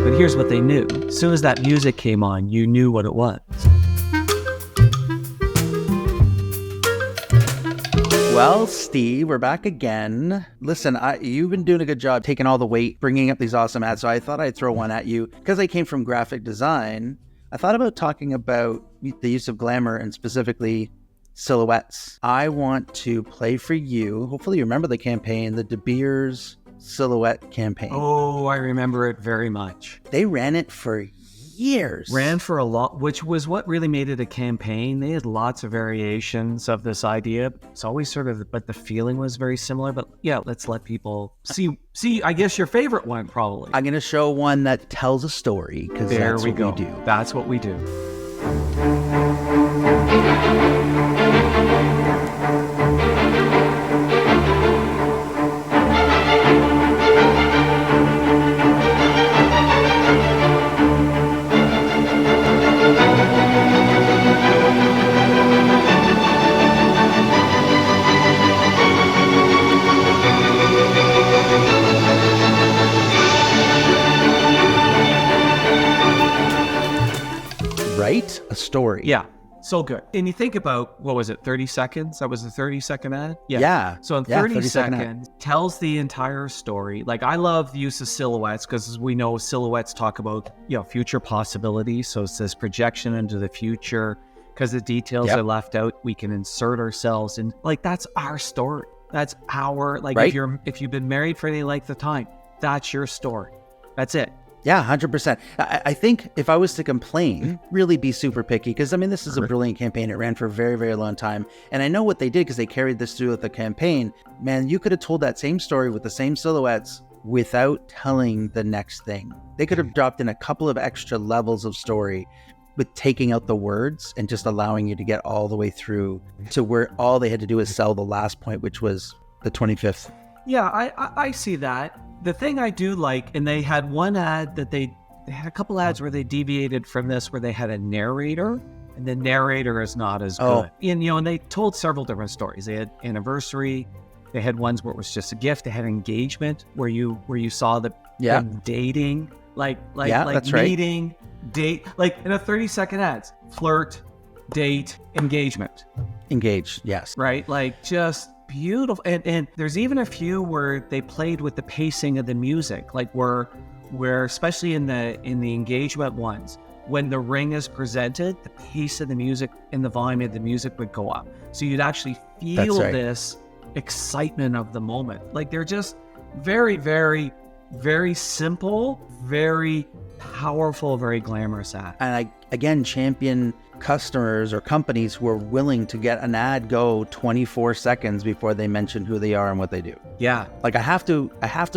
But here's what they knew. As soon as that music came on, you knew what it was. Well, Steve, we're back again. Listen, you've been doing a good job taking all the weight, bringing up these awesome ads. So I thought I'd throw one at you. Because I came from graphic design, I thought about talking about the use of glamour and specifically silhouettes. I want to play for you. Hopefully you remember the campaign, the De Beers silhouette campaign. Oh, I remember it very much. They ran it for years. Ran for a lot, which was what really made it a campaign. They had lots of variations of this idea. It's always sort of, but the feeling was very similar. But yeah, let's let people see, I guess your favorite one probably. I'm going to show one that tells a story because that's what we do. That's what we do. Right? A story. Yeah. So good. And you think about, what was it, 30 seconds? That was a 30-second ad? Yeah. So in 30 seconds, tells the entire story. Like, I love the use of silhouettes because, as we know, silhouettes talk about, future possibilities. So it's this projection into the future. Because the details are left out, we can insert ourselves in. Like, that's our story. That's our, like, right? if you've been married for any length of time, that's your story. That's it. Yeah, 100%. I think if I was to complain, really be super picky, because, I mean, this is a brilliant campaign. It ran for a very, very long time. And I know what they did because they carried this through with the campaign. Man, you could have told that same story with the same silhouettes without telling the next thing. They could have dropped in a couple of extra levels of story with taking out the words and just allowing you to get all the way through to where all they had to do is sell the last point, which was the 25th. Yeah, I see that. The thing I do like, and they had one ad that they had a couple ads where they deviated from this, where they had a narrator, and the narrator is not as good. And they told several different stories. They had anniversary. They had ones where it was just a gift. They had engagement, where you saw them dating, like that's meeting, date, like in a 30-second ads, flirt, date, engagement. Engage, yes. Right, like just beautiful. And there's even a few where they played with the pacing of the music, like where especially in the engagement ones, when the ring is presented, the pace of the music and the volume of the music would go up, so you'd actually feel this excitement of the moment. Like, they're just very, very, very simple, very powerful, very glamorous ad. And I again champion customers or companies who are willing to get an ad go 24 seconds before they mention who they are and what they do. Yeah. Like, I have to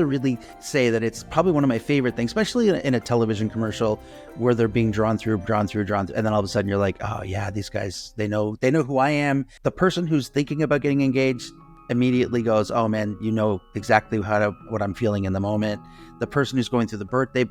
really say that it's probably one of my favorite things, especially in a television commercial where they're being drawn through, and then all of a sudden you're like, oh yeah, these guys, they know who I am. The person who's thinking about getting engaged immediately goes, oh man, you know exactly what I'm feeling in the moment. The person who's going through the birthday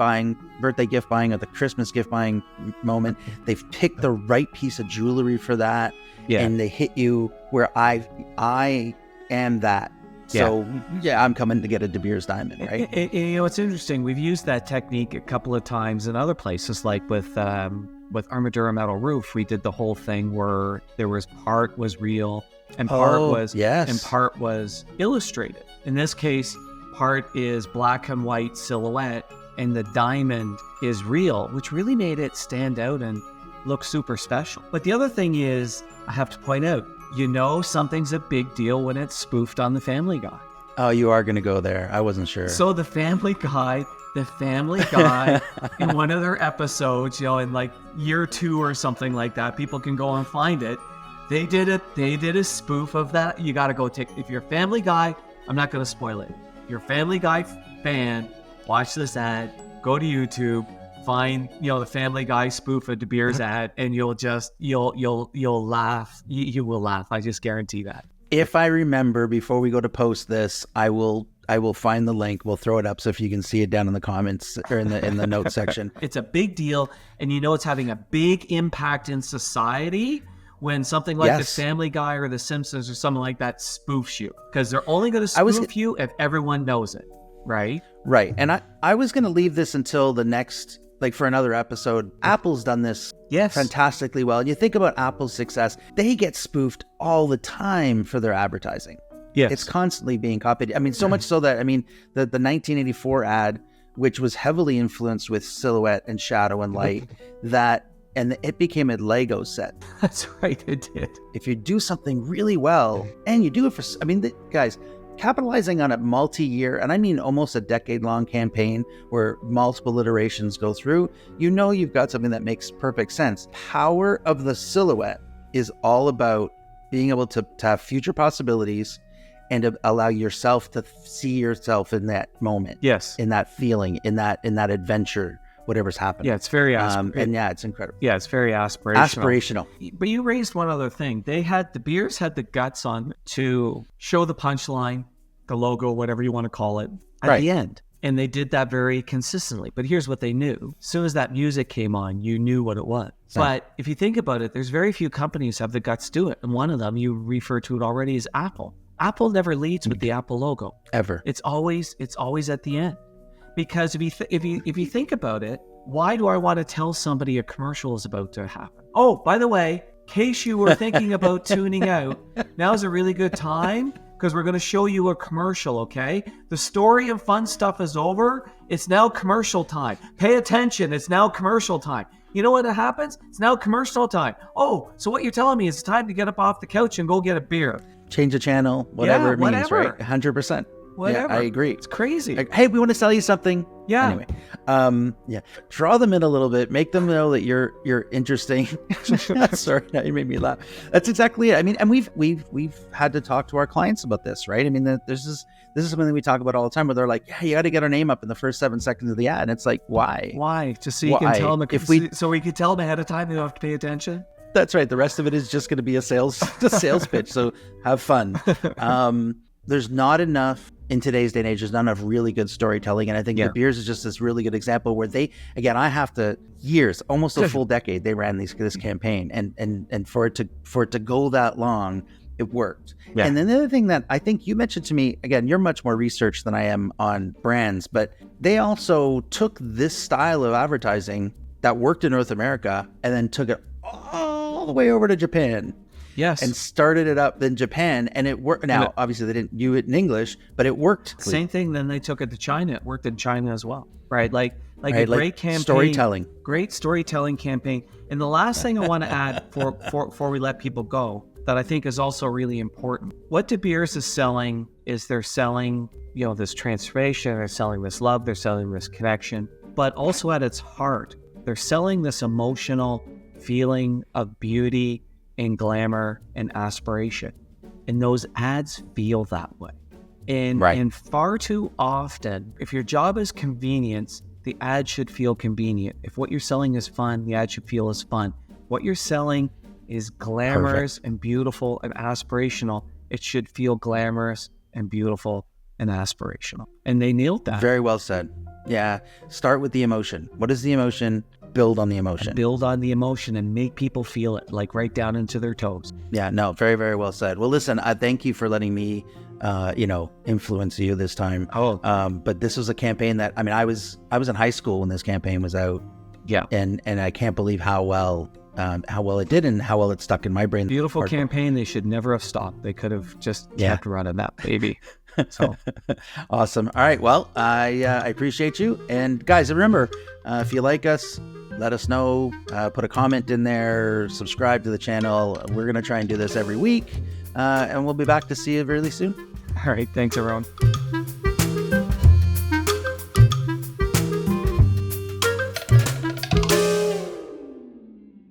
gift buying, or the Christmas gift buying moment, they've picked the right piece of jewelry for that, and they hit you where I am that. So I'm coming to get a De Beers diamond, right? It's interesting. We've used that technique a couple of times in other places, like with Armadura Metal Roof. We did the whole thing where there was part was real and part was illustrated. In this case, part is black and white silhouette, and the diamond is real, which really made it stand out and look super special. But the other thing is, I have to point out, something's a big deal when it's spoofed on the Family Guy. Oh, you are going to go there. I wasn't sure. So the Family Guy in one of their episodes, in like year 2 or something like that, people can go and find it. They did a spoof of that. You got to go if you're a Family Guy, I'm not going to spoil it. If you're a Family Guy fan, watch this ad, go to YouTube, find, the Family Guy spoof of De Beers ad, and you'll laugh. You will laugh. I just guarantee that. If I remember before we go to post this, I will find the link. We'll throw it up so if you can see it down in the comments or in the notes section. It's a big deal, and it's having a big impact in society when something like the Family Guy or the Simpsons or something like that spoofs you, because they're only going to spoof you if everyone knows it. right? Right. And I was going to leave this until the next, like for another episode. Apple's done this fantastically well. And you think about Apple's success, they get spoofed all the time for their advertising. Yes. It's constantly being copied. I mean, so much so that, I mean, the 1984 ad, which was heavily influenced with silhouette and shadow and light, and it became a Lego set. That's right, it did. If you do something really well, and you do it for, I mean, guys, capitalizing on a multi-year, and I mean almost a decade-long campaign where multiple iterations go through, you know you've got something that makes perfect sense. Power of the silhouette is all about being able to have future possibilities and to allow yourself to see yourself in that moment. Yes. In that feeling, in that adventure, whatever's happening. Yeah, it's very and yeah, it's incredible. Yeah, it's very aspirational. Aspirational. But you raised one other thing. The beers had the guts on to show the punchline, the logo, whatever you want to call it, at the end. And they did that very consistently. But here's what they knew. As soon as that music came on, you knew what it was. Yeah. But if you think about it, there's very few companies have the guts to do it. And one of them, you referred to it already, is Apple. Apple never leads with the Apple logo. Ever. It's always at the end. Because if you think about it, why do I want to tell somebody a commercial is about to happen? Oh, by the way, in case you were thinking about tuning out, now's a really good time because we're going to show you a commercial, okay? The story and fun stuff is over. It's now commercial time. Pay attention. It's now commercial time. You know what happens? It's now commercial time. Oh, so what you're telling me is it's time to get up off the couch and go get a beer. Change the channel, whatever it means, right? 100%. Whatever. Yeah, I agree. It's crazy. Like, hey, we want to sell you something. Yeah. Anyway, draw them in a little bit. Make them know that you're interesting. Sorry, now you made me laugh. That's exactly it. I mean, and we've had to talk to our clients about this, right? I mean, this is something that we talk about all the time. Where they're like, "Yeah, you got to get our name up in the first 7 seconds of the ad." And it's like, why? Why? Just so you can tell them. So we can tell them ahead of time. They don't have to pay attention. That's right. The rest of it is just going to be a sales pitch. So have fun. There's not enough in today's day and age. There's not enough really good storytelling, and I think the beers is just this really good example where they, again, I have to almost a full decade they ran this campaign, and for it to go that long, it worked. Yeah. And then the other thing that I think you mentioned to me, again, you're much more researched than I am on brands, but they also took this style of advertising that worked in North America and then took it all the way over to Japan. Yes. And started it up in Japan, and it worked. Now, obviously, they didn't do it in English, but it worked. Same thing. Then they took it to China. It worked in China as well, right? Like a great campaign, great storytelling campaign. And the last thing I want to add before we let people go, that I think is also really important. What De Beers is selling is they're selling, this transformation. They're selling this love. They're selling this connection. But also at its heart, they're selling this emotional feeling of beauty and glamour and aspiration. And those ads feel that way. And far too often, if your job is convenience, the ad should feel convenient. If what you're selling is fun, the ad should feel as fun. What you're selling is glamorous and beautiful and aspirational. It should feel glamorous and beautiful and aspirational. And they nailed that. Very well said. Yeah. Start with the emotion. What is the emotion? Build on the emotion. Build on the emotion and make people feel it, like right down into their toes. Yeah, no, very, very well said. Well, listen, I thank you for letting me, influence you this time. But this was a campaign that, I mean, I was in high school when this campaign was out. Yeah. And I can't believe how well it did and how well it stuck in my brain. Beautiful campaign. They should never have stopped. They could have just kept running that baby. So awesome. All right. Well, I appreciate you. And guys, remember, if you like us, let us know, put a comment in there, subscribe to the channel. We're going to try and do this every week. And we'll be back to see you really soon. All right. Thanks, everyone.